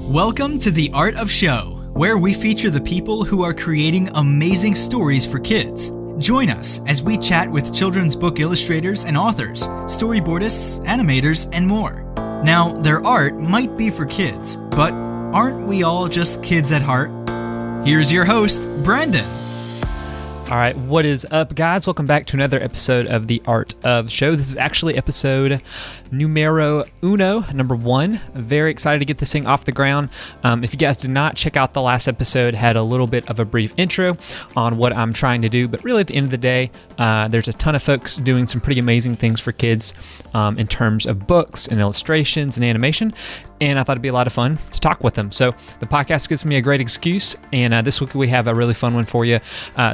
Welcome to The Art of Show, where we feature the people who are creating amazing stories for kids. Join us as we chat with children's book illustrators and authors, storyboardists, animators, and more. Now, their art might be for kids, but aren't we all just kids at heart? Here's your host, Brandon. All right, what is up, guys? Welcome back to another episode of The Art of Show. This is actually episode numero uno, number 1. Very excited to get this thing off the ground. If you guys did not check out the last episode, had a little bit of a brief intro on what I'm trying to do, but really at the end of the day, there's a ton of folks doing some pretty amazing things for kids in terms of books and illustrations and animation. And I thought it'd be a lot of fun to talk with them. So the podcast gives me a great excuse, and this week we have a really fun one for you.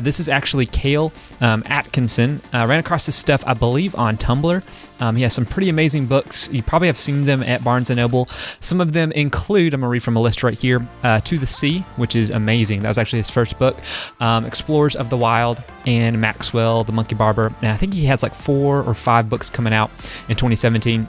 This is actually Cale Atkinson. Ran across this stuff, I believe, on Tumblr. He has some pretty amazing books. You probably have seen them at Barnes & Noble. Some of them include, I'm going to read from a list right here, To the Sea, which is amazing. That was actually his first book. Explorers of the Wild and Maxwell, the Monkey Barber. And I think he has like 4 or 5 books coming out in 2017.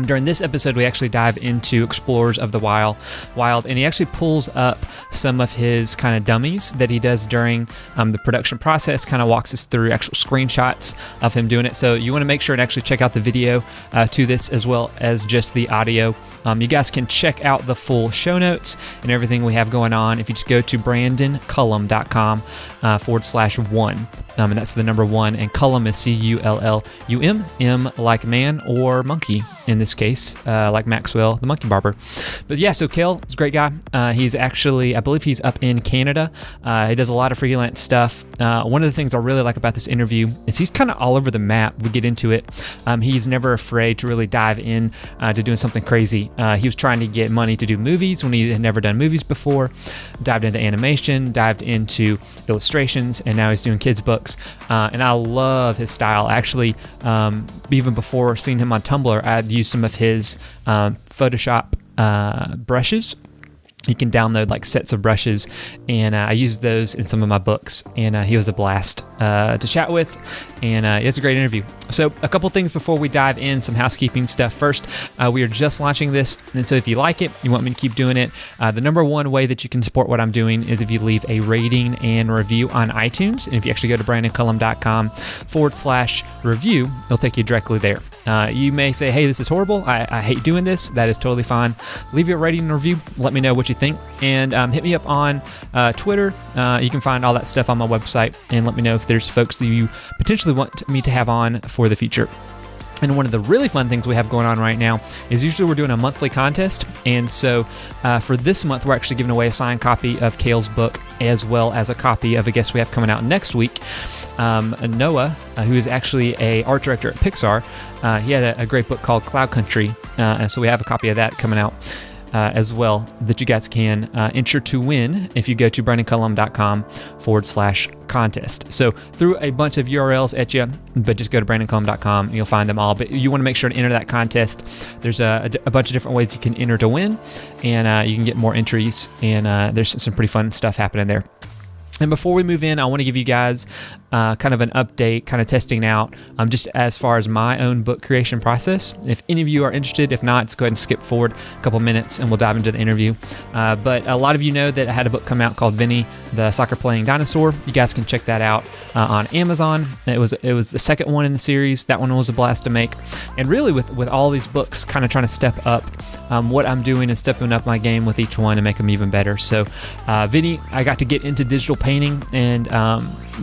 During this episode, we actually dive into Explorers of the Wild, and he actually pulls up some of his kind of dummies that he does during the production process, kind of walks us through actual screenshots of him doing it. So you want to make sure and actually check out the video to this as well as just the audio. You guys can check out the full show notes and everything we have going on if you just go to brandoncullum.com /1. And that's the number 1, and Cullum is Cullum, M like man or monkey in this case, like Maxwell, the Monkey Barber. But yeah, so Cale is a great guy. He's actually, I believe he's up in Canada. He does a lot of freelance stuff. One of the things I really like about this interview is he's kind of all over the map. We get into it. He's never afraid to really dive in to doing something crazy. He was trying to get money to do movies when he had never done movies before, dived into animation, dived into illustrations, and now he's doing kids' books. And I love his style. Actually, even before seeing him on Tumblr, I'd used some of his Photoshop brushes. You can download like sets of brushes, and I used those in some of my books, and he was a blast to chat with, and it's a great interview. So a couple things before we dive in, some housekeeping stuff. First, we are just launching this, and so if you like it, you want me to keep doing it, the number 1 way that you can support what I'm doing is if you leave a rating and review on iTunes, and if you actually go to brandoncullum.com /review, it'll take you directly there. You may say, hey, this is horrible, I hate doing this. That is totally fine. Leave your rating and review, let me know what you think, and hit me up on Twitter. You can find all that stuff on my website, and let me know if there's folks that you potentially want me to have on for the future. And one of the really fun things we have going on right now is usually we're doing a monthly contest. And so for this month, we're actually giving away a signed copy of Cale's book, as well as a copy of a guest we have coming out next week, Noah, who is actually a art director at Pixar. He had a great book called Cloud Country. And so we have a copy of that coming out as well that you guys can enter to win if you go to brandoncullum.com /contest. So threw a bunch of URLs at you, but just go to brandoncullum.com and you'll find them all. But you want to make sure to enter that contest. There's a bunch of different ways you can enter to win, and you can get more entries, and there's some pretty fun stuff happening there. And before we move in, I want to give you guys kind of an update, kind of testing out just as far as my own book creation process. If any of you are interested, if not, just go ahead and skip forward a couple minutes and we'll dive into the interview. But a lot of you know that I had a book come out called Vinny, the soccer playing dinosaur. You guys can check that out on Amazon. It was the second one in the series. That one was a blast to make. And really with all these books, kind of trying to step up what I'm doing and stepping up my game with each one and make them even better. So Vinny, I got to get into digital painting, and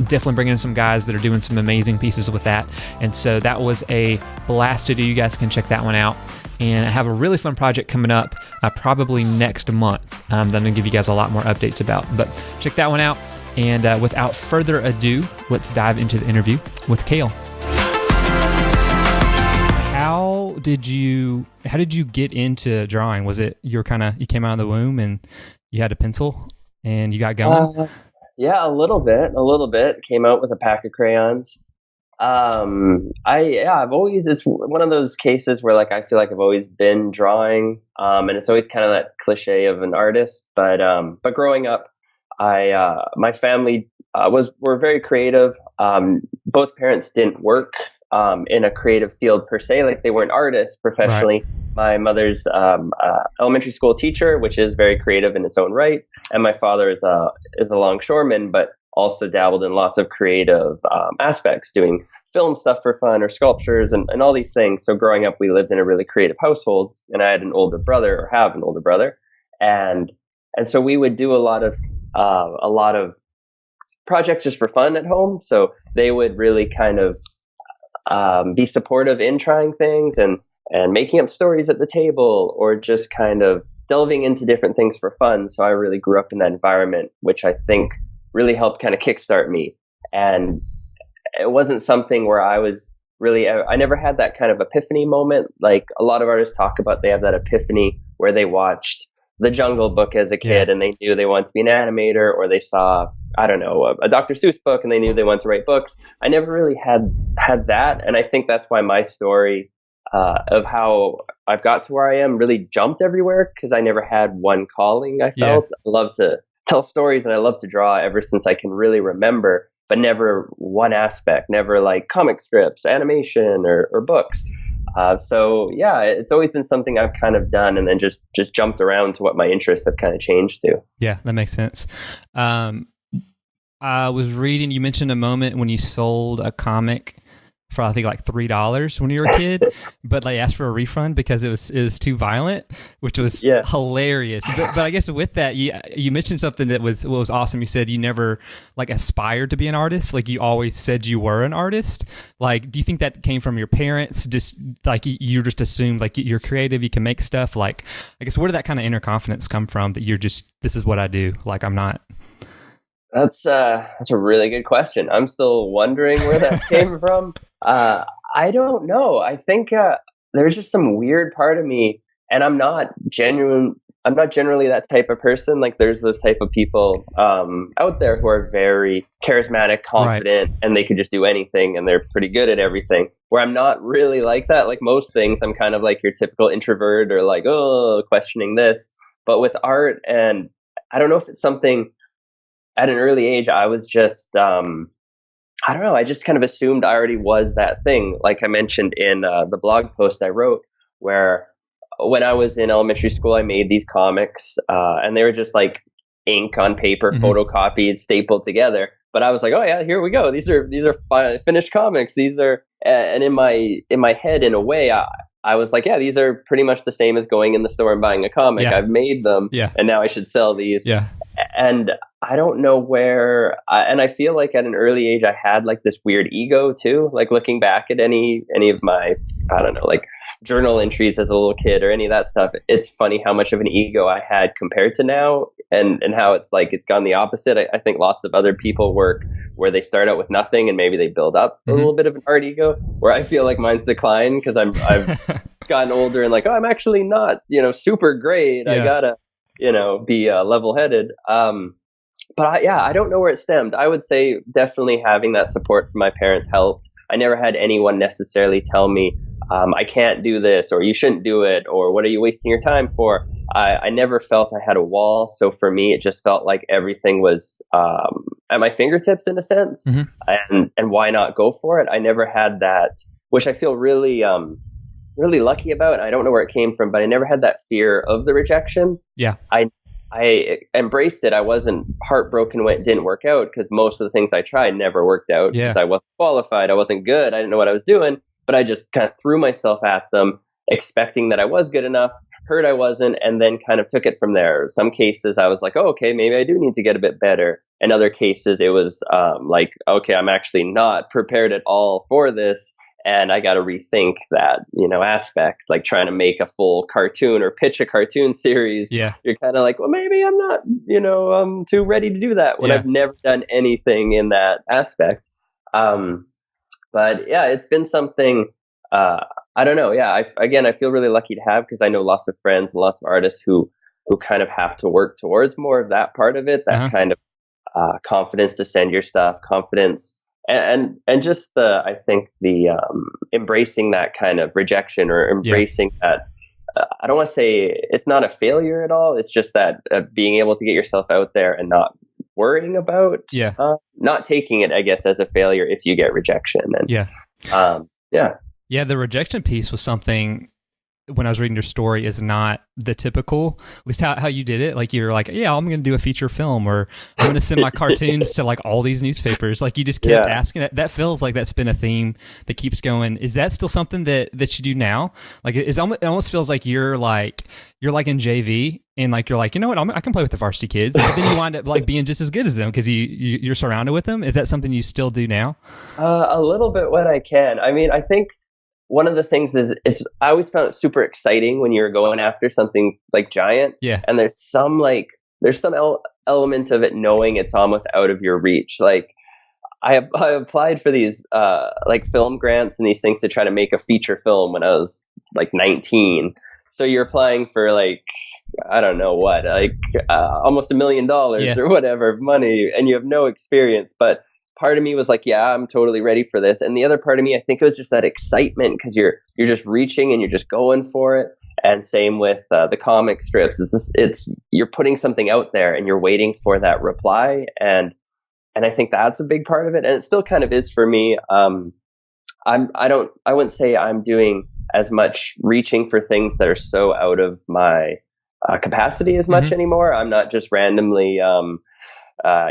definitely bringing in some guys that are doing some amazing pieces with that. And so that was a blast to do. You guys can check that one out. And I have a really fun project coming up probably next month that I'm going to give you guys a lot more updates about. But check that one out. And without further ado, let's dive into the interview with Cale. How did you get into drawing? Was it you came out of the womb and you had a pencil and you got going? Yeah, a little bit. Came out with a pack of crayons. I've always, it's one of those cases where like I feel like I've always been drawing, and it's always kind of that cliche of an artist. But growing up, my family were very creative. Both parents didn't work in a creative field per se, like they weren't artists professionally. My mother's elementary school teacher, which is very creative in its own right, and my father is a longshoreman, but also dabbled in lots of creative aspects, doing film stuff for fun or sculptures and all these things. So growing up, we lived in a really creative household, and I had an older brother, or have an older brother, and so we would do a lot of projects just for fun at home. So they would really kind of be supportive in trying things and making up stories at the table, or just kind of delving into different things for fun. So I really grew up in that environment, which I think really helped kind of kickstart me. And it wasn't something where I never had that kind of epiphany moment. Like a lot of artists talk about, they have that epiphany where they watched The Jungle Book as a kid and they knew they wanted to be an animator, or they saw, I don't know, a Dr. Seuss book and they knew they wanted to write books. I never really had that. And I think that's why my story of how I've got to where I am really jumped everywhere, because I never had one calling. I felt I love to tell stories and I love to draw ever since I can really remember, but never one aspect, never like comic strips, animation, or books. So yeah, it's always been something I've kind of done, and then just jumped around to what my interests have kind of changed to. Yeah, that makes sense. I was reading, you mentioned a moment when you sold a comic for I think like $3 when you were a kid, but they asked for a refund because it was too violent, which was hilarious. But I guess with that, you mentioned something that was awesome. You said you never like aspired to be an artist. Like you always said you were an artist. Like, do you think that came from your parents? Just like you just assumed like you're creative, you can make stuff. Like, I guess where did that kind of inner confidence come from that you're just, this is what I do. Like I'm not. That's a really good question. I'm still wondering where that came from. I don't know. I think there's just some weird part of me, and I'm not generally that type of person. Like there's those type of people out there who are very charismatic, confident, and they could just do anything, and they're pretty good at everything. Where I'm not really like that. Like most things, I'm kind of like your typical introvert, or like, questioning this. But with art, and I don't know if it's something. At an early age, I was just, I don't know, I just kind of assumed I already was that thing. Like I mentioned in the blog post I wrote, where when I was in elementary school, I made these comics, and they were just like ink on paper, photocopied, stapled together. But I was like, oh yeah, here we go. These are finished comics. These are, and in my head, in a way, I was like, yeah, these are pretty much the same as going in the store and buying a comic. I've made them, and now I should sell these. And I don't know where, and I feel like at an early age, I had like this weird ego too. Like looking back at any of my, I don't know, like journal entries as a little kid or any of that stuff, it's funny how much of an ego I had compared to now, and how it's like it's gone the opposite. I think lots of other people work where they start out with nothing and maybe they build up a little bit of an art ego, where I feel like mine's declined because I've gotten older and like, I'm actually not, super great. I gotta, be level-headed. But I don't know where it stemmed. I would say definitely having that support from my parents helped. I never had anyone necessarily tell me, I can't do this, or you shouldn't do it, or what are you wasting your time for? I never felt I had a wall. So for me, it just felt like everything was at my fingertips in a sense. And why not go for it? I never had that, which I feel really, really lucky about. I don't know where it came from, but I never had that fear of the rejection. I embraced it. I wasn't heartbroken when it didn't work out, because most of the things I tried never worked out because I wasn't qualified. I wasn't good. I didn't know what I was doing, but I just kind of threw myself at them, expecting that I was good enough, heard I wasn't, and then kind of took it from there. Some cases I was like, oh, okay, maybe I do need to get a bit better. In other cases, it was like, okay, I'm actually not prepared at all for this. And I got to rethink that, aspect, like trying to make a full cartoon or pitch a cartoon series. You're kind of like, well, maybe I'm not, I'm too ready to do that when I've never done anything in that aspect. But yeah, it's been something, I don't know. Yeah. I feel really lucky to have, because I know lots of friends and lots of artists who kind of have to work towards more of that part of it, that kind of confidence to send your stuff, confidence. And just I think the embracing that kind of rejection, or embracing that, I don't want to say it's not a failure at all. It's just that being able to get yourself out there and not worrying about, not taking it, I guess, as a failure if you get rejection. And the rejection piece was something when I was reading your story is not the typical, at least how you did it. Like you're like, yeah, I'm going to do a feature film, or I'm going to send my cartoons to like all these newspapers. Like you just kept asking that. That feels like that's been a theme that keeps going. Is that still something that you do now? Like it almost feels like you're like in JV and like, you're like, you know what, I can play with the varsity kids. But then you wind up like being just as good as them because you're surrounded with them. Is that something you still do now? A little bit when I can. I mean, I think one of the things is I always found it super exciting when you're going after something like giant. Yeah. And there's some element of it knowing it's almost out of your reach. Like I applied for these like film grants and these things to try to make a feature film when I was like 19. So you're applying for like, I don't know what, like almost $1 million or whatever money, and you have no experience. But part of me was like, yeah, I'm totally ready for this. And the other part of me, I think it was just that excitement because you're just reaching and you're just going for it. And same with the comic strips. You're putting something out there and you're waiting for that reply. And I think that's a big part of it. And it still kind of is for me. I wouldn't say I'm doing as much reaching for things that are so out of my capacity as much anymore. I'm not just randomly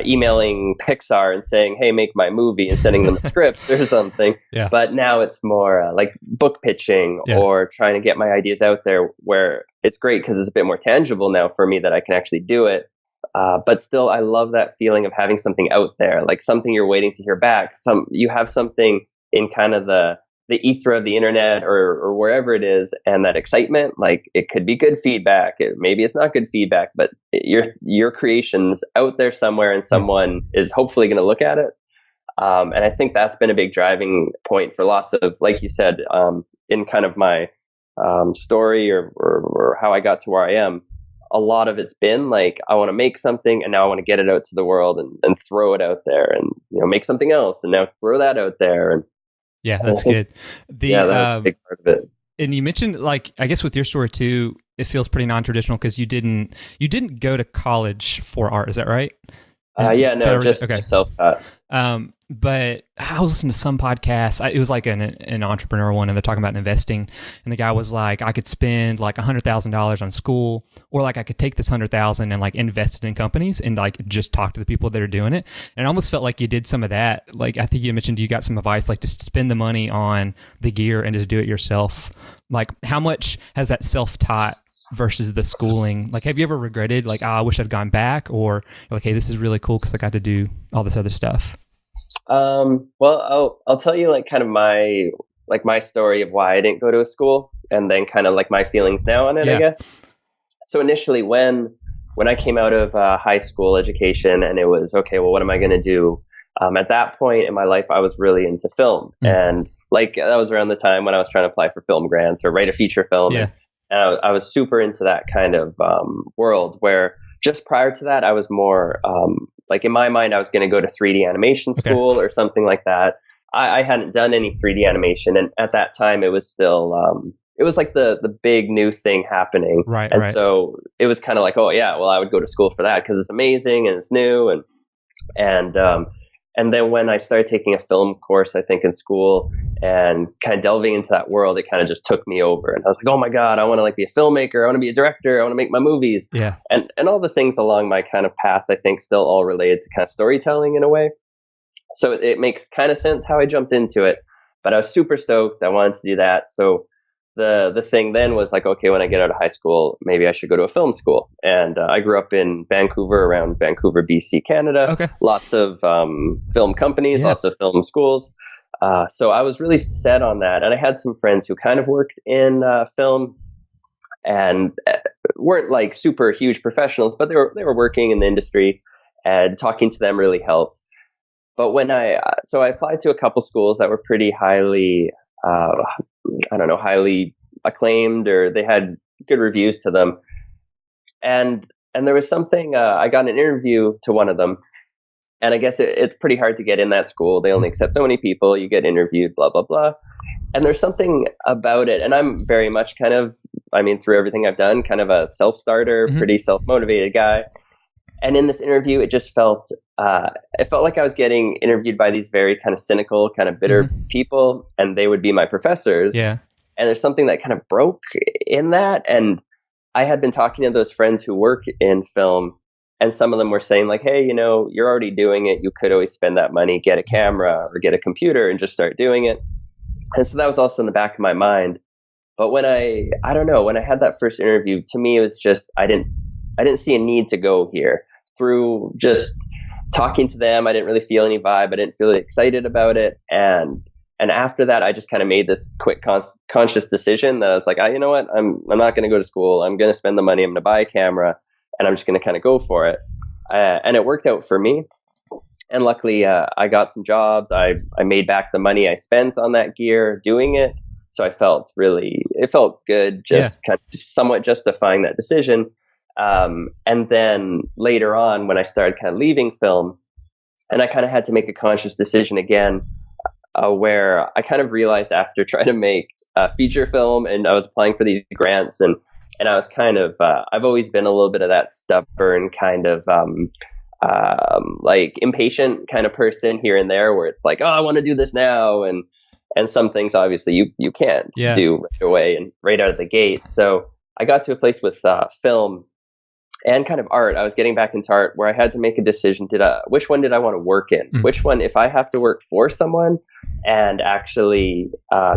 emailing Pixar and saying, hey, make my movie, and sending them a script or something. Yeah. But now it's more like book pitching or trying to get my ideas out there, where it's great because it's a bit more tangible now for me that I can actually do it. But still, I love that feeling of having something out there, like something you're waiting to hear back. You have something in kind of the ether of the internet or wherever it is, and that excitement, like it could be good feedback, maybe it's not good feedback, but your creation's out there somewhere and someone is hopefully going to look at it. And I think that's been a big driving point for lots of, like you said, in kind of my story or how I got to where I am. A lot of it's been like, I want to make something and now I want to get it out to the world and throw it out there, and make something else and now throw that out there. And yeah, that's good. That's a big part of it. And you mentioned, like, I guess with your story too, it feels pretty non-traditional because you didn't go to college for art. Is that right? Just self-taught. But I was listening to some podcasts. It was like an entrepreneur one, and they're talking about investing. And the guy was like, I could spend like $100,000 on school, or like I could take this $100,000 and like invest it in companies and like just talk to the people that are doing it. And I almost felt like you did some of that. Like I think you mentioned you got some advice, like just spend the money on the gear and just do it yourself. Like how much has that self-taught versus the schooling? Like have you ever regretted like, I wish I'd gone back, or like, hey, this is really cool because I got to do all this other stuff? Well, I'll tell you like kind of my story of why I didn't go to a school, and then kind of like my feelings now on it, I guess. So initially when I came out of high school education and it was, okay, well, what am I going to do? At that point in my life, I was really into film. And like that was around the time when I was trying to apply for film grants or write a feature film. And I was super into that kind of world, where just prior to that, I was more like in my mind, I was going to go to 3D animation school or something like that. I hadn't done any 3D animation. And at that time, it was still, it was like the big new thing happening. Right. So it was kind of like, oh yeah, well, I would go to school for that because it's amazing and it's new. And then when I started taking a film course, I think in school, and kind of delving into that world, it kind of just took me over. And I was like, oh my God, I want to like be a filmmaker. I want to be a director. I want to make my movies. Yeah. And all the things along my kind of path, I think still all related to kind of storytelling in a way. So it makes kind of sense how I jumped into it, but I was super stoked. I wanted to do that. So the thing then was like, okay, when I get out of high school, maybe I should go to a film school. And I grew up in Vancouver, around Vancouver, BC, Canada. Okay. Lots of film companies, lots of film schools. So I was really set on that. And I had some friends who kind of worked in film and weren't like super huge professionals, but they were working in the industry, and talking to them really helped. But when I applied to a couple schools that were pretty highly highly acclaimed, or they had good reviews to them. And there was something, I got an interview to one of them, and I guess it's pretty hard to get in that school. They only accept so many people, you get interviewed, blah, blah, blah. And there's something about it. And I'm very much kind of, through everything I've done, kind of a self-starter, pretty self-motivated guy. And in this interview, it just felt like I was getting interviewed by these very kind of cynical, kind of bitter people, and they would be my professors. Yeah. And there's something that kind of broke in that. And I had been talking to those friends who work in film, and some of them were saying like, hey, you're already doing it. You could always spend that money, get a camera or get a computer and just start doing it. And so that was also in the back of my mind. But when I don't know, when I had that first interview, to me, it was just, I didn't see a need to go here. Through just talking to them, I didn't really feel any vibe. I didn't feel really excited about it. And after that, I just kind of made this quick conscious decision that I was like, you know what, I'm not going to go to school. I'm going to spend the money. I'm going to buy a camera, and I'm just going to kind of go for it. And it worked out for me. And luckily, I got some jobs. I made back the money I spent on that gear doing it. So it felt good, just kind of somewhat justifying that decision. And then later on, when I started kind of leaving film, and I kind of had to make a conscious decision again, where I kind of realized after trying to make a feature film, and I was applying for these grants, and I was kind of, I've always been a little bit of that stubborn kind of, like impatient kind of person here and there, where it's like, oh, I want to do this now. And some things obviously you can't do right away and right out of the gate. So I got to a place with film and kind of art. I was getting back into art where I had to make a decision. Which one did I want to work in? Which one, if I have to work for someone and actually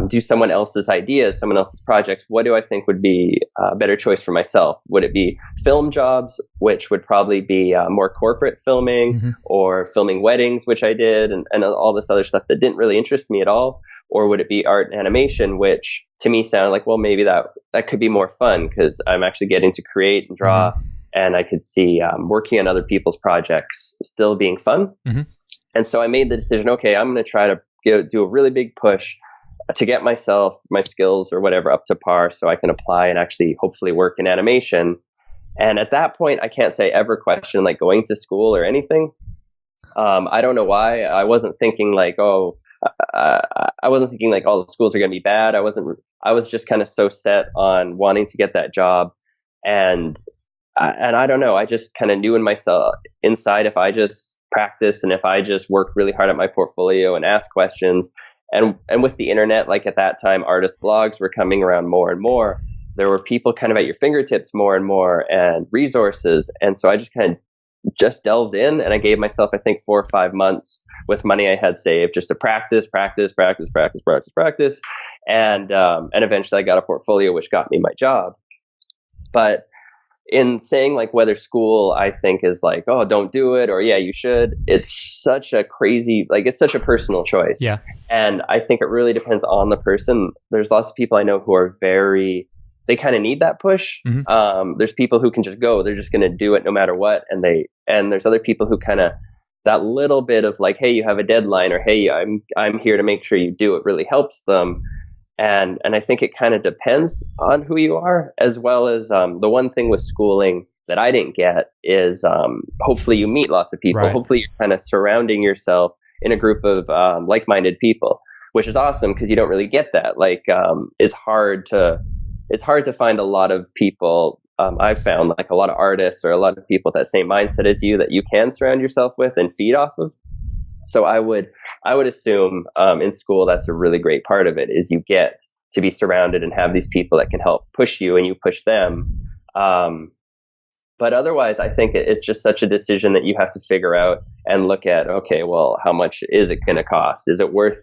do someone else's ideas, someone else's projects, what do I think would be a better choice for myself? Would it be film jobs, which would probably be more corporate filming, or filming weddings, which I did, and all this other stuff that didn't really interest me at all? Or would it be art and animation, which to me sounded like, well, maybe that could be more fun because I'm actually getting to create and draw. And I could see working on other people's projects still being fun. And so I made the decision, okay, I'm going to try to do a really big push to get my skills or whatever up to par so I can apply and actually hopefully work in animation. And at that point, I can't say I ever questioned like going to school or anything. I don't know why. I wasn't thinking like, I wasn't thinking like all the schools are going to be bad. I was just kind of so set on wanting to get that job. And I don't know, I just kind of knew in myself inside, if I just practice and if I just worked really hard at my portfolio and asked questions, and with the internet, like at that time, artist blogs were coming around more and more. There were people kind of at your fingertips more and more, and resources. And so I just kind of just delved in, and I gave myself, I think, 4 or 5 months with money I had saved just to practice. And eventually I got a portfolio, which got me my job. But in saying like whether school, I think, is like, oh, don't do it, or yeah, you should, it's such a crazy, like, it's such a personal choice. Yeah. And I think it really depends on the person. There's lots of people I know who are they kind of need that push. There's people who can just go, they're just going to do it no matter what. And there's other people who kind of, that little bit of like, hey, you have a deadline, or hey, I'm here to make sure you do it, really helps them. And I think it kind of depends on who you are, as well as the one thing with schooling that I didn't get is hopefully you meet lots of people. Right. Hopefully you're kind of surrounding yourself in a group of like-minded people, which is awesome because you don't really get that. Like it's hard to find a lot of people. I've found like a lot of artists or a lot of people with that same mindset as you that you can surround yourself with and feed off of. So I would assume in school that's a really great part of it, is you get to be surrounded and have these people that can help push you and you push them. But otherwise, I think it's just such a decision that you have to figure out and look at, okay, well, how much is it going to cost? Is it worth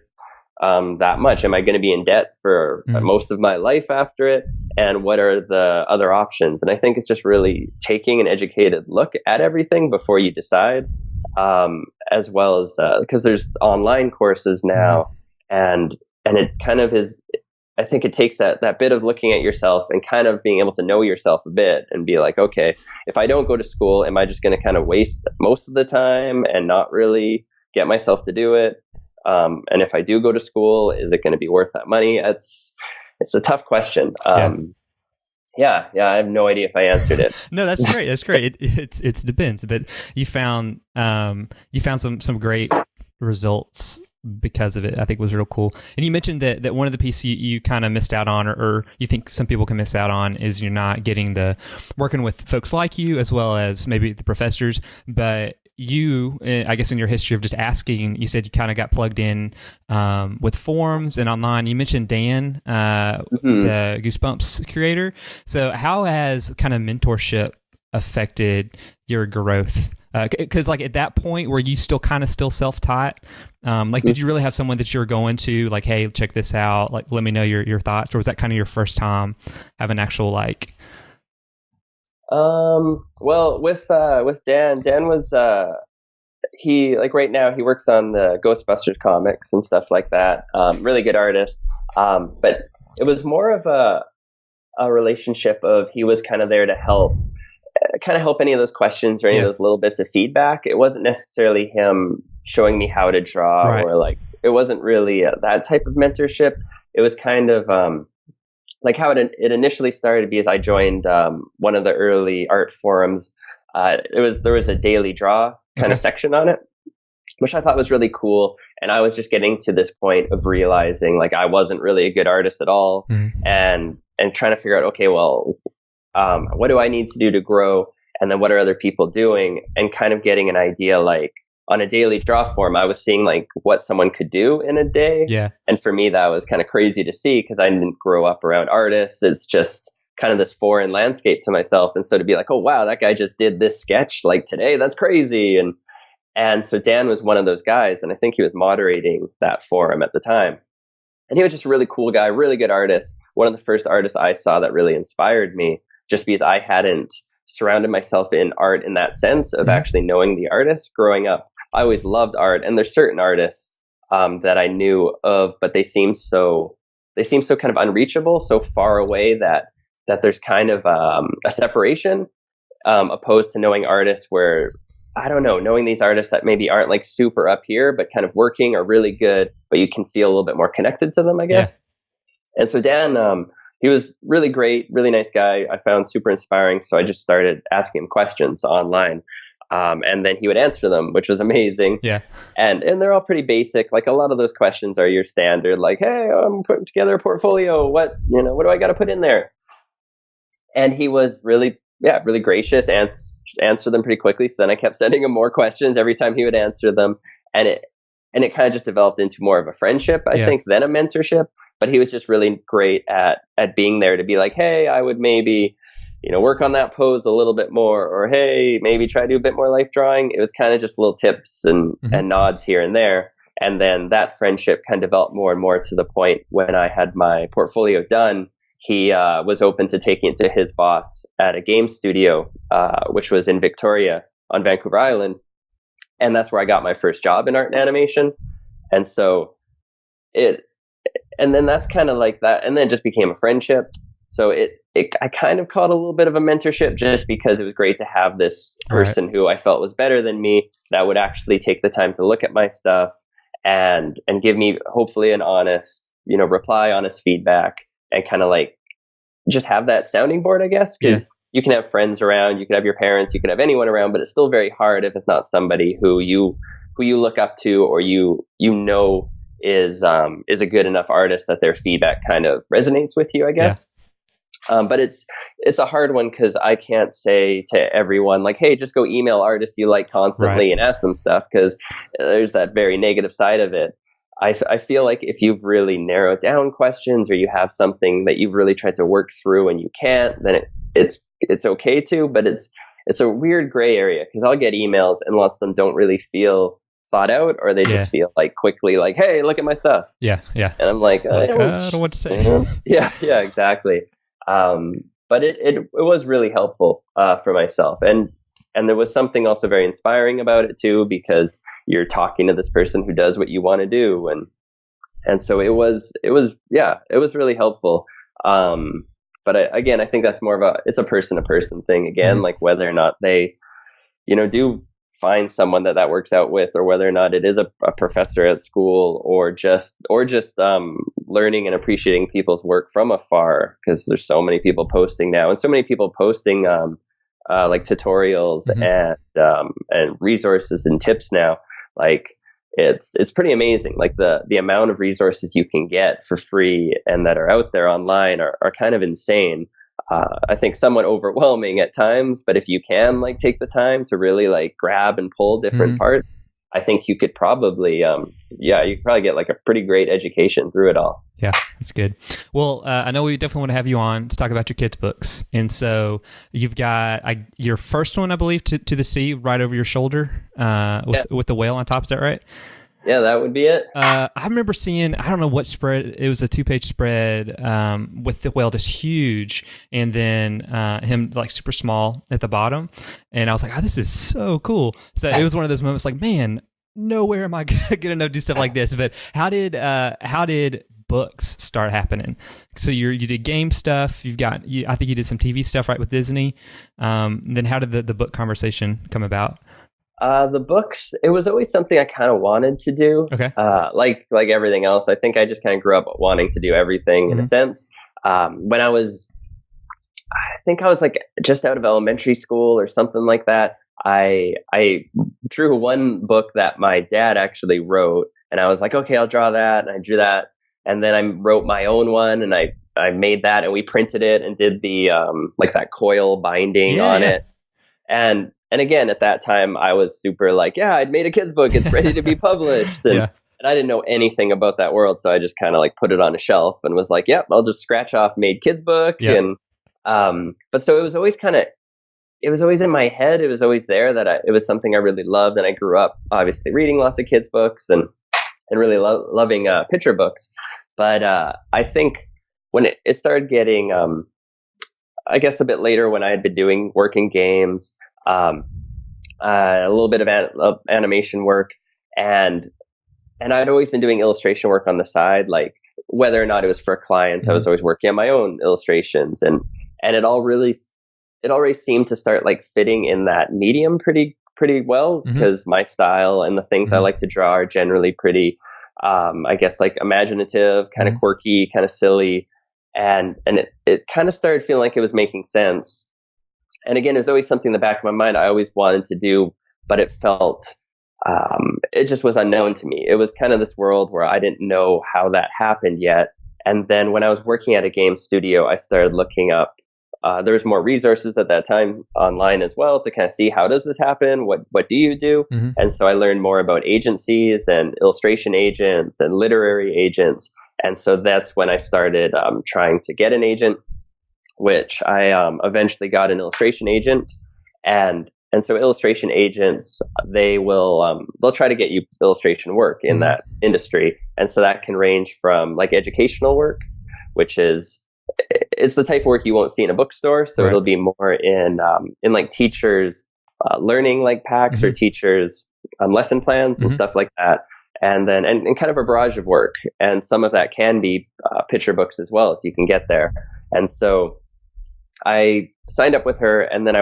that much? Am I going to be in debt for most of my life after it? And what are the other options? And I think it's just really taking an educated look at everything before you decide. As well as because there's online courses now, and it kind of is. I think it takes that bit of looking at yourself and kind of being able to know yourself a bit and be like, okay, if I don't go to school, am I just going to kind of waste most of the time and not really get myself to do it? And if I do go to school, is it going to be worth that money? It's a tough question. Yeah, I have no idea if I answered it. No, that's great. That's great. It depends, but you found some great results because of it. I think was real cool. And you mentioned that one of the pieces you kind of missed out on, or you think some people can miss out on, is you're not getting the working with folks like you as well as maybe the professors. But you, I guess in your history of just asking, you said you kind of got plugged in with forums and online. You mentioned Dan, the Goosebumps creator. So how has kind of mentorship affected your growth? Because like at that point, were you still self-taught? Did you really have someone that you were going to like, hey, check this out, like let me know your thoughts, or was that kind of your first time having actual like? Well, with Dan was he, like, right now he works on the Ghostbusters comics and stuff like that. Really good artist. But it was more of a relationship of he was kind of there to help any of those questions or any of those little bits of feedback. It wasn't necessarily him showing me how to draw, right, or like, it wasn't really that type of mentorship. It was kind of, like how it initially started because I joined one of the early art forums. There was a daily draw kind of section on it, which I thought was really cool. And I was just getting to this point of realizing like I wasn't really a good artist at all, and trying to figure out, okay, well, what do I need to do to grow? And then what are other people doing? And kind of getting an idea, like on a daily draw form, I was seeing like what someone could do in a day. Yeah. And for me, that was kind of crazy to see because I didn't grow up around artists. It's just kind of this foreign landscape to myself. And so to be like, oh, wow, that guy just did this sketch like today, that's crazy. And so Dan was one of those guys. And I think he was moderating that forum at the time. And he was just a really cool guy, really good artist. One of the first artists I saw that really inspired me, just because I hadn't surrounded myself in art in that sense of actually knowing the artist growing up. I always loved art, and there's certain artists that I knew of, but they seem so kind of unreachable, so far away that there's kind of a separation, opposed to knowing artists where, I don't know, knowing these artists that maybe aren't like super up here, but kind of working are really good, but you can feel a little bit more connected to them, I guess. Yeah. And so Dan, he was really great, really nice guy. I found super inspiring. So I just started asking him questions online. And then he would answer them, which was amazing. Yeah. And they're all pretty basic. Like a lot of those questions are your standard, like, hey, I'm putting together a portfolio. What do I got to put in there? And he was really gracious, answer them pretty quickly. So then I kept sending him more questions every time he would answer them. And it kind of just developed into more of a friendship, I think, than a mentorship. But he was just really great at being there to be like, hey, I would maybe, work on that pose a little bit more, or hey, maybe try to do a bit more life drawing. It was kind of just little tips and nods here and there. And then that friendship kind of developed more and more to the point when I had my portfolio done, he was open to taking it to his boss at a game studio, which was in Victoria on Vancouver Island. And that's where I got my first job in art and animation. And so and then that's kind of like that. And then it just became a friendship. So I kind of called a little bit of a mentorship just because it was great to have this person who I felt was better than me that would actually take the time to look at my stuff and give me hopefully an honest, reply, honest feedback, and kind of like just have that sounding board, I guess, because you can have friends around, you can have your parents, you can have anyone around, but it's still very hard if it's not somebody who you look up to, or is a good enough artist that their feedback kind of resonates with you, I guess. But it's a hard one because I can't say to everyone like, hey, just go email artists you like constantly and ask them stuff, because there's that very negative side of it. I feel like if you've really narrowed down questions, or you have something that you've really tried to work through and you can't, then it's okay to, but it's a weird gray area, because I'll get emails and lots of them don't really feel thought out, or they just feel like quickly like, hey, look at my stuff. Yeah. And I'm like, I don't know what to say. Yeah, exactly. But it was really helpful for myself, and there was something also very inspiring about it too, because you're talking to this person who does what you want to do, and so it was really helpful. But I think that's more of it's a person to person thing again, like whether or not they do find someone that works out with, or whether or not it is a professor at school, or just learning and appreciating people's work from afar, because there's so many people posting now, and so many people posting like tutorials and resources and tips now. Like it's pretty amazing. Like the amount of resources you can get for free and that are out there online are kind of insane. I think somewhat overwhelming at times, but if you can like take the time to really like grab and pull different parts, I think you could probably, you could probably get like a pretty great education through it all. Yeah, that's good. Well, I know we definitely want to have you on to talk about your kids' books. And so you've got your first one, I believe, to the sea right over your shoulder with the whale on top. Is that right? Yeah, that would be it. I remember seeing, I don't know what spread, it was a 2-page spread with the whale just huge and then him like super small at the bottom. And I was like, oh, this is so cool. So it was one of those moments like, man, nowhere am I going to do stuff like this. But how did books start happening? So you did game stuff. I think you did some TV stuff, right, with Disney. Then how did the book conversation come about? The books, it was always something I kind of wanted to do. Okay. Like everything else, I think I just kind of grew up wanting to do everything in a sense. When I think I was like just out of elementary school or something like that, I drew one book that my dad actually wrote, and I was like, okay, I'll draw that, and I drew that, and then I wrote my own one, and I made that, and we printed it and did the like that coil binding on it, and again at that time I was super like, yeah, I'd made a kid's book, it's ready to be published, and I didn't know anything about that world, so I just kind of like put it on a shelf and was like, yep, I'll just scratch off made kids book, and but so it was always it was always in my head. It was always there that it was something I really loved. And I grew up obviously reading lots of kids' books and really loving picture books. But I think when it started getting, I guess a bit later when I had been doing work in games, a little bit of animation work, and I'd always been doing illustration work on the side, like whether or not it was for a client, I was always working on my own illustrations, and it already seemed to start like fitting in that medium pretty well, because my style and the things I like to draw are generally pretty, I guess like imaginative, kind of quirky, kind of silly. And it kind of started feeling like it was making sense. And again, it was always something in the back of my mind I always wanted to do, but it felt, it just was unknown to me. It was kind of this world where I didn't know how that happened yet. And then when I was working at a game studio, I started looking up, there was more resources at that time online as well to kind of see, how does this happen? What do you do? And so I learned more about agencies and illustration agents and literary agents. And so that's when I started trying to get an agent, which I eventually got an illustration agent. And so illustration agents, they'll try to get you illustration work in that industry. And so that can range from like educational work, which is, it's the type of work you won't see in a bookstore. So it'll be more in like teachers learning like packs or teachers lesson plans and stuff like that. And then and kind of a barrage of work. And some of that can be picture books as well, if you can get there. And so I signed up with her, and then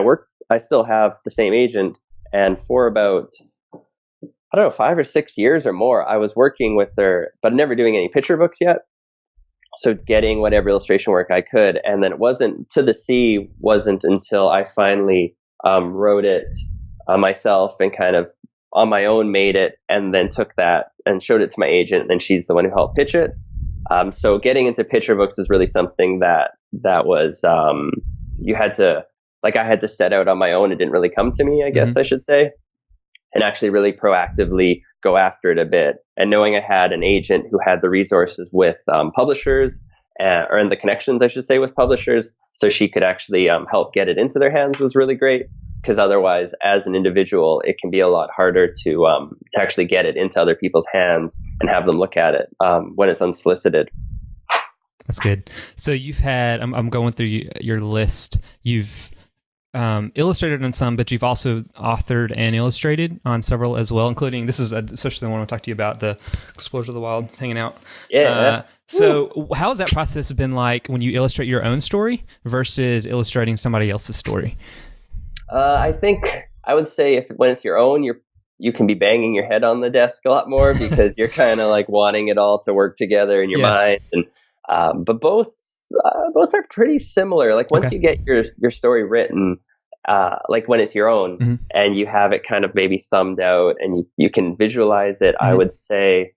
I still have the same agent. And for about, I don't know, 5 or 6 years or more, I was working with her, but never doing any picture books yet. So getting whatever illustration work I could. And then it wasn't until I finally wrote it myself and kind of on my own made it, and then took that and showed it to my agent. And then she's the one who helped pitch it. So getting into picture books is really something that was, I had to set out on my own. It didn't really come to me, I guess I should say, and actually really proactively go after it a bit. And knowing I had an agent who had the resources with publishers, or the connections, I should say, with publishers, so she could actually help get it into their hands, was really great. Because otherwise, as an individual, it can be a lot harder to actually get it into other people's hands and have them look at it when it's unsolicited. That's good. So you've had, I'm going through your list. You've illustrated on some, but you've also authored and illustrated on several as well, including, this is especially the one I want to talk to you about, the Explorers of the Wild, it's hanging out. So how has that process been like when you illustrate your own story versus illustrating somebody else's story? I think I would say when it's your own, you can be banging your head on the desk a lot more because you're kind of like wanting it all to work together in your mind. And but both are pretty similar. Like once you get your story written, like when it's your own and you have it kind of maybe thumbed out and you can visualize it, I would say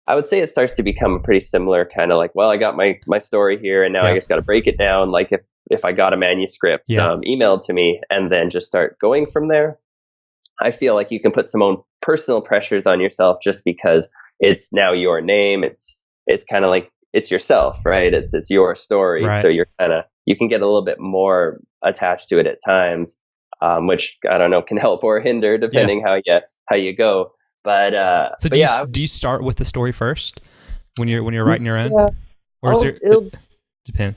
it starts to become a pretty similar kind of like, well, I got my story here and now I just got to break it down. Like if I got a manuscript emailed to me, and then just start going from there. I feel like you can put some own personal pressures on yourself just because it's now your name. It's kind of like it's yourself, right? It's your story. Right. So you can get a little bit more attached to it at times, which I don't know, can help or hinder depending how you go. But do you start with the story first when you're writing your own? Yeah. Or it'll depend.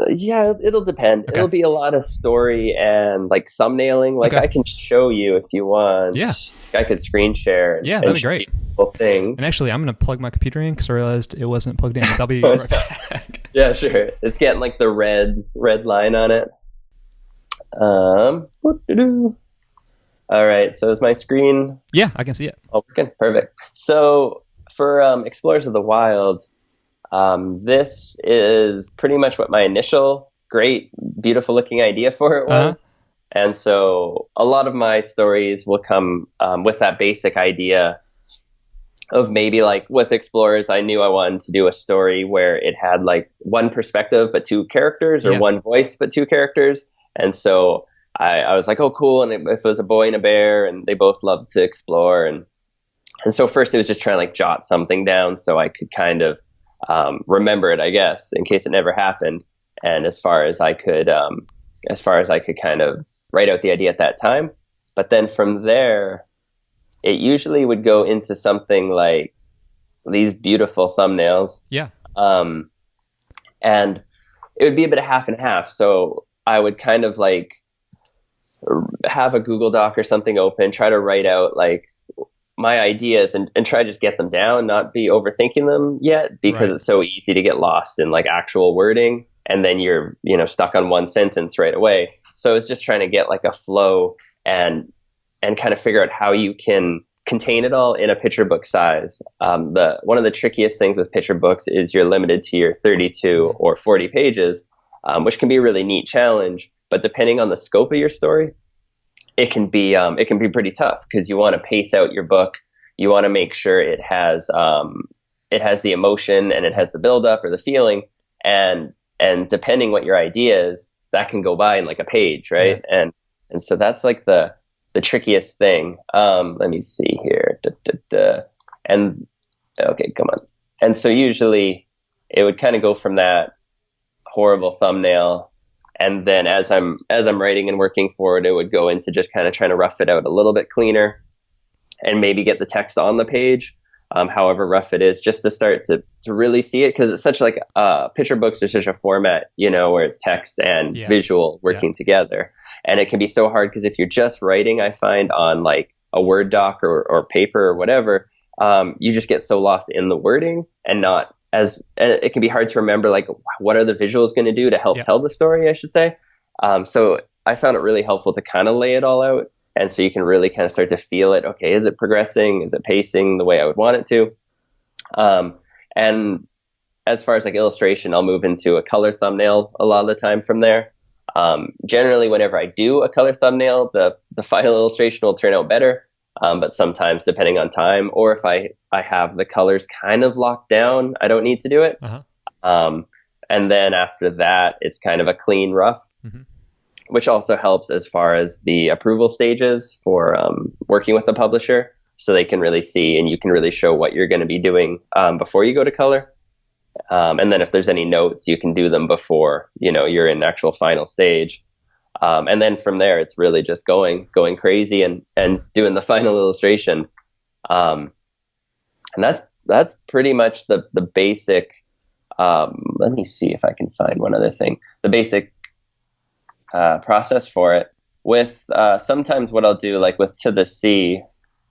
It'll depend. Okay. It'll be a lot of story and like thumbnailing. Like I can show you if you want. Yeah. I could screen share. That'd be great. Things. And actually, I'm going to plug my computer in because I realized it wasn't plugged in. So I'll be right back. Yeah, sure. It's getting like the red line on it. All right. So is my screen? Yeah, I can see it. Oh, okay. Perfect. So for Explorers of the Wild, this is pretty much what my initial great, beautiful looking idea for it was. And so a lot of my stories will come with that basic idea of maybe like with Explorers, I knew I wanted to do a story where it had like one perspective but two characters, or one voice but two characters. And so I was like, oh, cool. And it was a boy and a bear, and they both loved to explore. And so first it was just trying to like jot something down so I could kind of remember it, I guess, in case it never happened. And as far as I could kind of write out the idea at that time. But then from there, it usually would go into something like these beautiful thumbnails. Yeah. And it would be a bit of half and half. So I would kind of like have a Google Doc or something open, try to write out like my ideas and try to just get them down, not be overthinking them yet, because it's so easy to get lost in like actual wording. And then you're, stuck on one sentence right away. So it's just trying to get like a flow and kind of figure out how you can contain it all in a picture book size. One of the trickiest things with picture books is you're limited to your 32 or 40 pages, which can be a really neat challenge. But depending on the scope of your story, it can be pretty tough, because you want to pace out your book. You want to make sure it has the emotion and it has the buildup or the feeling, and depending what your idea is, that can go by in like a page, right? Yeah. And so that's like the trickiest thing. Let me see here. And okay, come on. And so usually it would kind of go from that horrible thumbnail, and then as I'm writing and working forward, it would go into just kind of trying to rough it out a little bit cleaner, and maybe get the text on the page, however rough it is, just to start to really see it, because it's such like picture books are such a format, where it's text and visual working together. And it can be so hard, because if you're just writing, I find on like a Word doc or paper or whatever, you just get so lost in the wording and it can be hard to remember like what are the visuals going to do to help tell the story, I should say. So I found it really helpful to kind of lay it all out. And so you can really kind of start to feel it. Okay, is it progressing? Is it pacing the way I would want it to? And as far as like illustration, I'll move into a color thumbnail a lot of the time from there. Generally, whenever I do a color thumbnail, the final illustration will turn out better. But sometimes, depending on time, or if I have the colors kind of locked down, I don't need to do it. And then after that, it's kind of a clean rough, which also helps as far as the approval stages for working with the publisher, so they can really see and you can really show what you're going to be doing before you go to color. And then if there's any notes, you can do them before you're in actual final stage. And then from there, it's really just going crazy and doing the final illustration. And that's pretty much the basic. Let me see if I can find one other thing. The basic process for it. With sometimes what I'll do, like with To the Sea,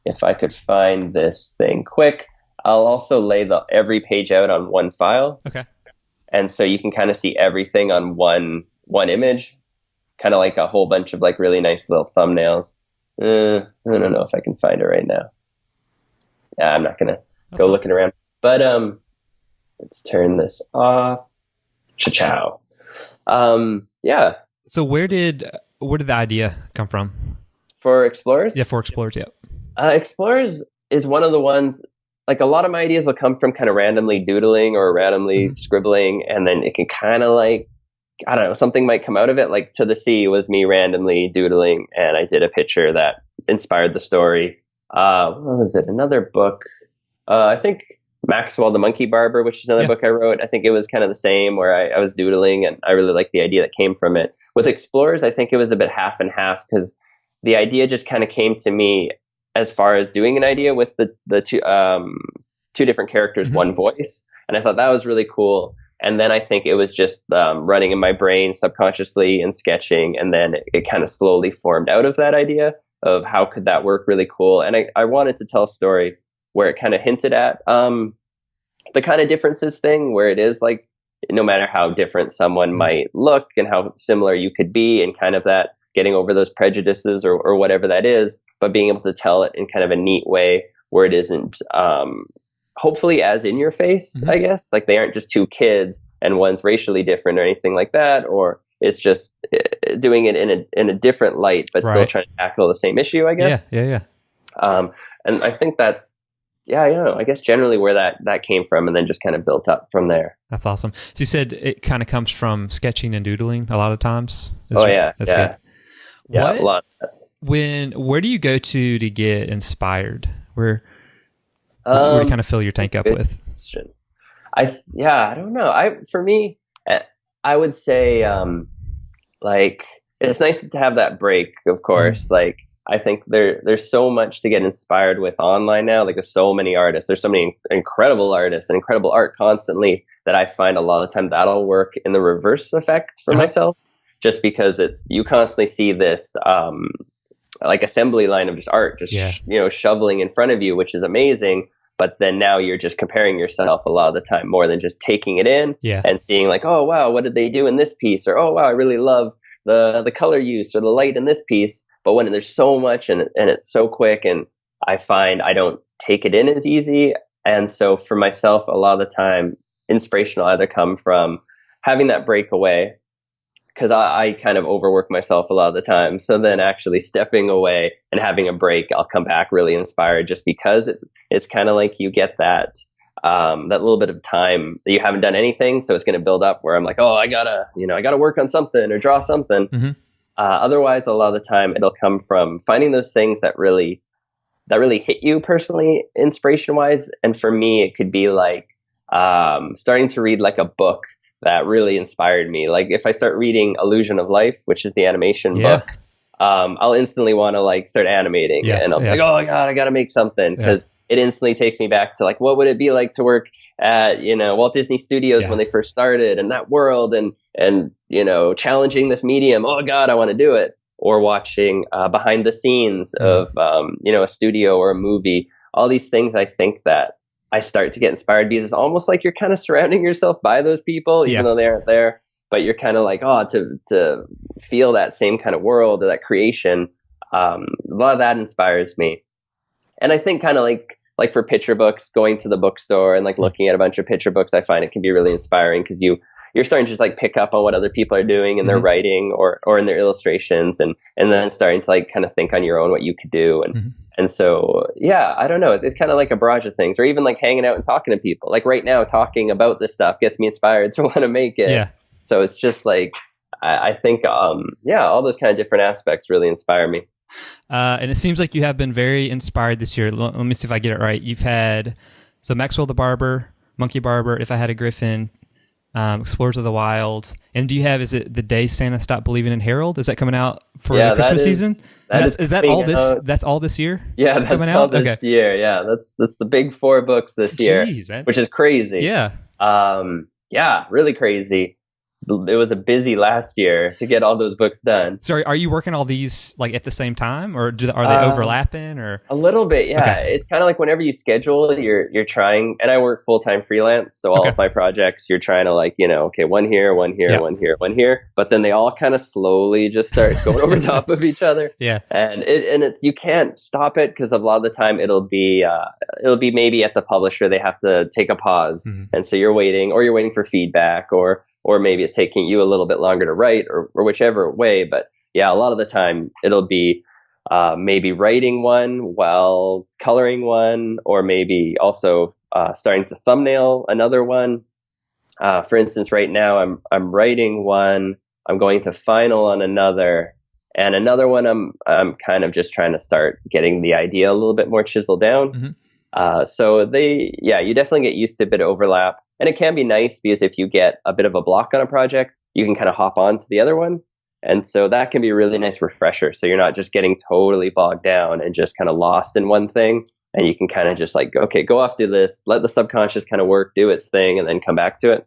if I could find this thing quick, I'll also lay every page out on one file. Okay. And so you can kind of see everything on one image. Kind of like a whole bunch of like really nice little thumbnails. I don't know if I can find it right now. Yeah, I'm not gonna go looking around. But let's turn this off. Ciao. Yeah. So where did the idea come from? For Explorers? Yeah, for Explorers. Yeah. Explorers is one of the ones. Like a lot of my ideas will come from kind of randomly doodling or randomly scribbling, and then it can kind of like I don't know, something might come out of it. Like To the Sea was me randomly doodling, and I did a picture that inspired the story. What was it? Another book. I think Maxwell the Monkey Barber, which is another book I wrote. I think it was kind of the same, where I was doodling, and I really liked the idea that came from it. With Explorers, I think it was a bit half and half, because the idea just kind of came to me as far as doing an idea with the two different characters, one voice. And I thought that was really cool. And then I think it was just running in my brain subconsciously and sketching. And then it kind of slowly formed out of that idea of how could that work really cool. And I wanted to tell a story where it kind of hinted at the kind of differences thing, where it is like, no matter how different someone might look and how similar you could be, and kind of that getting over those prejudices or whatever that is, but being able to tell it in kind of a neat way where it isn't hopefully as in your face, I guess. Like, they aren't just two kids and one's racially different or anything like that, or it's just doing it in a different light, but still trying to tackle the same issue, I guess. Yeah. And I think that's, I guess generally where that came from, and then just kind of built up from there. That's awesome. So you said it kind of comes from sketching and doodling a lot of times. That's good. Yeah, a lot. Where do you go to get inspired? Where do you kind of fill your tank up with? Question. I don't know. For me, I would say like, it's nice to have that break, of course. Like, I think there's so much to get inspired with online now. Like, there's so many artists. There's so many incredible artists and incredible art constantly, that I find a lot of the time that'll work in the reverse effect for myself, just because you constantly see this like assembly line of just art, just shoveling in front of you, which is amazing. But then now you're just comparing yourself a lot of the time, more than just taking it in and seeing like, oh wow, what did they do in this piece? Or, oh wow, I really love the color use or the light in this piece. But when there's so much and it's so quick, and I find I don't take it in as easy. And so for myself, a lot of the time, inspiration will either come from having that breakaway, because I kind of overwork myself a lot of the time. So then actually stepping away and having a break, I'll come back really inspired, just because it's kind of like you get that little bit of time that you haven't done anything. So it's going to build up where I'm like, oh, I gotta work on something or draw something. Otherwise, a lot of the time it'll come from finding those things that really hit you personally, inspiration wise. And for me, it could be like starting to read like a book that really inspired me. Like, if I start reading Illusion of Life, which is the animation book, I'll instantly want to like start animating and I'll be like, oh my God, I got to make something, because it instantly takes me back to like, what would it be like to work at, Walt Disney Studios when they first started, and that world, and challenging this medium. Oh God, I want to do it. Or watching behind the scenes of, a studio or a movie. All these things, I think that I start to get inspired, because it's almost like you're kind of surrounding yourself by those people, even though they aren't there. But you're kind of like, to feel that same kind of world or that creation. A lot of that inspires me. And I think kind of like for picture books, going to the bookstore and like looking at a bunch of picture books, I find it can be really inspiring, because you're starting to just like pick up on what other people are doing in their writing or in their illustrations, and then starting to like kind of think on your own what you could do. And so, I don't know. It's kind of like a barrage of things, or even like hanging out and talking to people. Like right now, talking about this stuff gets me inspired to want to make it. Yeah. So it's just like, I think, all those kind of different aspects really inspire me. And it seems like you have been very inspired this year. Let me see if I get it right. You've had, so Maxwell the Barber, Monkey Barber, If I Had a Griffin, Explorers of the Wild, and do you have, is it The Day Santa Stopped Believing in Harold? Is that coming out for the Christmas season? Is that all this? That's all this year? Yeah, that's all this year. Yeah, that's the big 4 books this year, man. Which is crazy. Yeah. Really crazy. It was a busy last year to get all those books done. So are you working all these like at the same time, or are they overlapping, or a little bit? Yeah, okay. It's kind of like whenever you schedule, you're trying. And I work full-time freelance, so all of my projects, you're trying to like, okay, one here, one here, but then they all kind of slowly just start going over top of each other. Yeah, and you can't stop it, because a lot of the time it'll be maybe at the publisher they have to take a pause, and so you're waiting for feedback, or maybe it's taking you a little bit longer to write, or whichever way. But a lot of the time it'll be maybe writing one while coloring one, or maybe also starting to thumbnail another one. For instance, right now I'm writing one, I'm going to final on another, and another one I'm kind of just trying to start getting the idea a little bit more chiseled down. Mm-hmm. You definitely get used to a bit of overlap, and it can be nice because if you get a bit of a block on a project, you can kind of hop on to the other one. And so that can be a really nice refresher. So you're not just getting totally bogged down and just kind of lost in one thing. And you can kind of just like, okay, go off, do this, let the subconscious kind of work, do its thing, and then come back to it.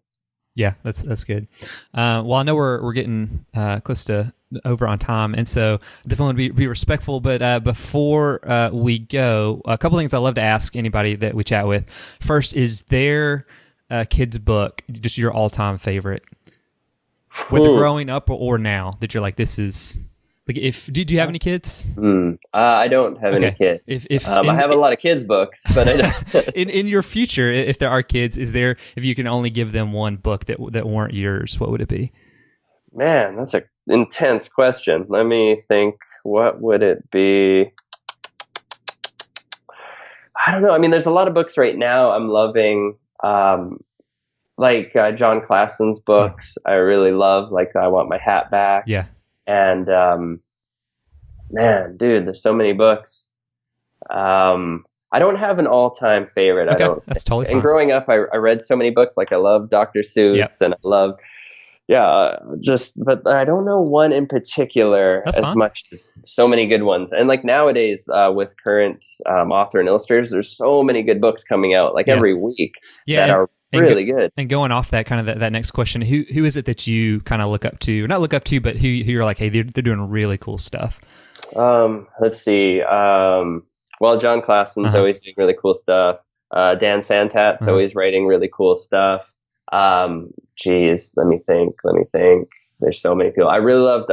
Yeah, that's good. Well, I know we're getting close to over on time, and so definitely want to be respectful. But before we go, a couple things I love to ask anybody that we chat with. First, is there a kid's book just your all-time favorite, whether growing up or now, that you're like, this is like, if do you have any kids? I don't have any kids. I have a lot of kids books, but I don't. in your future, if there are kids, is there, if you can only give them one book that weren't yours, what would it be? Man, that's an intense question. Let me think. What would it be? I don't know. I mean, there's a lot of books right now I'm loving, like John Klassen's books. I really love, like I Want My Hat Back. Yeah. And man, dude, there's so many books. I don't have an all-time favorite. Okay, I don't. That's totally fine. And growing up, I read so many books. Like I love Dr. Seuss, and I love, but I don't know one in particular much as so many good ones. And like nowadays, with current author and illustrators, there's so many good books coming out like every week that are really good. And going off that kind of that next question, who is it that you kind of look up to? Not look up to, but who you're like, hey, they're doing really cool stuff. Let's see. Well, John Klassen's always doing really cool stuff. Dan Santat's always writing really cool stuff. Let me think. There's so many people. I really loved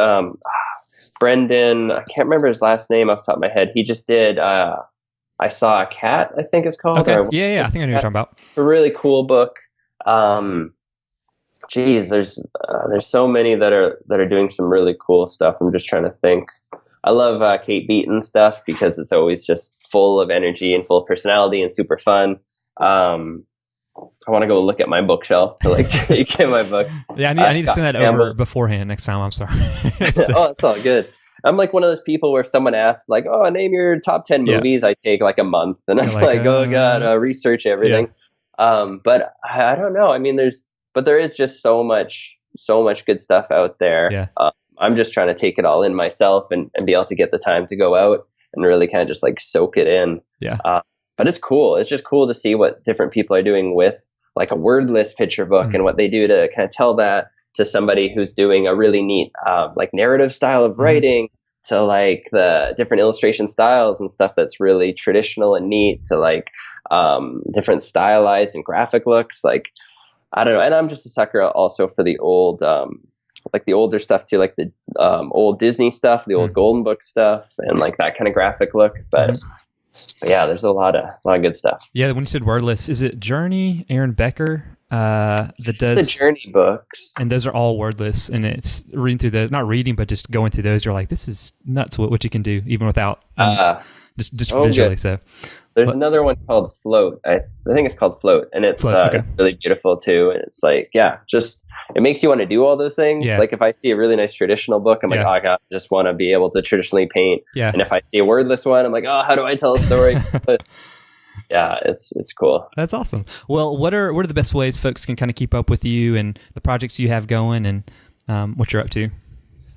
Brendan. I can't remember his last name off the top of my head. He just did I Saw a Cat, I think it's called. Okay. Yeah. I think I know what you're talking about. A really cool book. There's so many that are doing some really cool stuff. I'm just trying to think. I love Kate Beaton stuff because it's always just full of energy and full of personality and super fun. I want to go look at my bookshelf to like take in my books. Yeah, I need to send that over beforehand next time. I'm sorry. Oh, it's all good. I'm like one of those people where if someone asks like, oh, name your top 10 movies, I take like a month and I'm like, oh God, research everything. But I don't know. I mean, there is just so much good stuff out there. Yeah. I'm just trying to take it all in myself and be able to get the time to go out and really kind of just like soak it in. Yeah. But it's cool. It's just cool to see what different people are doing with like a wordless picture book and what they do to kind of tell that to somebody who's doing a really neat like narrative style of writing, to like the different illustration styles and stuff that's really traditional and neat, to like different stylized and graphic looks. Like, I don't know. And I'm just a sucker also for the old, like the older stuff too, like the old Disney stuff, the old Golden Book stuff, and like that kind of graphic look. But yeah, there's a lot of good stuff. Yeah, when you said wordless, is it Journey, Aaron Becker, that does the Journey books? And those are all wordless, and it's reading through not reading, but just going through those. You're like, this is nuts what you can do even without just visually. Good. So there's another one called Float. I think it's called Float, and it's really beautiful too. And it's like, just it makes you want to do all those things. Yeah. Like if I see a really nice traditional book, I'm like, oh, I just want to be able to traditionally paint. Yeah. And if I see a wordless one, I'm like, oh, how do I tell a story? It's cool. That's awesome. Well, what are the best ways folks can kind of keep up with you and the projects you have going and what you're up to?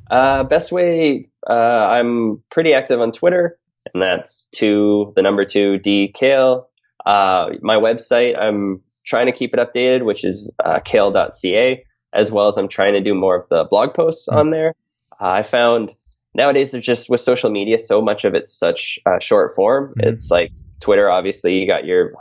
Best way, I'm pretty active on Twitter, and that's the number 2 D Cale. My website, I'm trying to keep it updated, which is cale.ca, as well as I'm trying to do more of the blog posts on there. I found nowadays there's just with social media, so much of it's such short form. It's like Twitter, obviously, you got your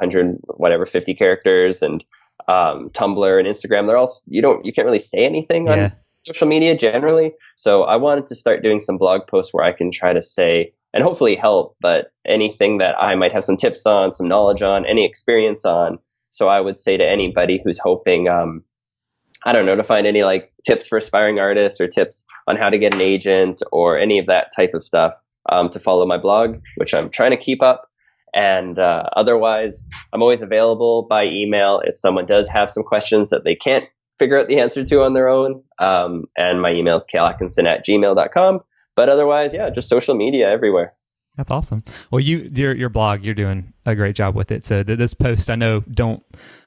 50 characters, and Tumblr and Instagram. They're all you can't really say anything on social media generally. So I wanted to start doing some blog posts where I can try to say and hopefully help, but anything that I might have some tips on, some knowledge on, any experience on. So I would say to anybody who's hoping, to find any like tips for aspiring artists or tips on how to get an agent or any of that type of stuff, to follow my blog, which I'm trying to keep up. And otherwise, I'm always available by email if someone does have some questions that they can't figure out the answer to on their own. And my email is caleatkinson@gmail.com. But otherwise, yeah, just social media everywhere. That's awesome. Well, your blog, you're doing a great job with it. So this post, I know,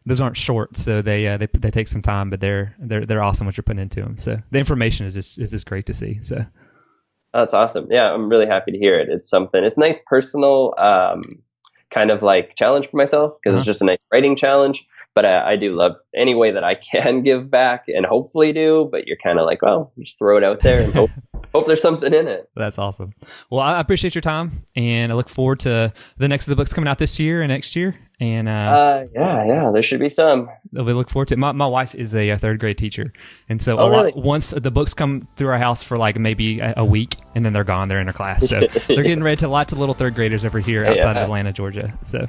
those aren't short, so they take some time, but they're awesome what you're putting into them. So the information is just great to see. So that's awesome. Yeah, I'm really happy to hear it. It's a nice personal kind of like challenge for myself, because it's just a nice writing challenge. But I do love any way that I can give back, and hopefully do. But you're kind of like, well, just throw it out there and hope there's something in it. That's awesome. Well, I appreciate your time, and I look forward to the next of the books coming out this year and next year. And yeah, there should be some. We look forward to it. My wife is a third grade teacher, and so really? Once the books come through our house for like maybe a week, and then they're gone. They're in her class, so they're getting read to lots of little third graders over here outside of Atlanta, Georgia. So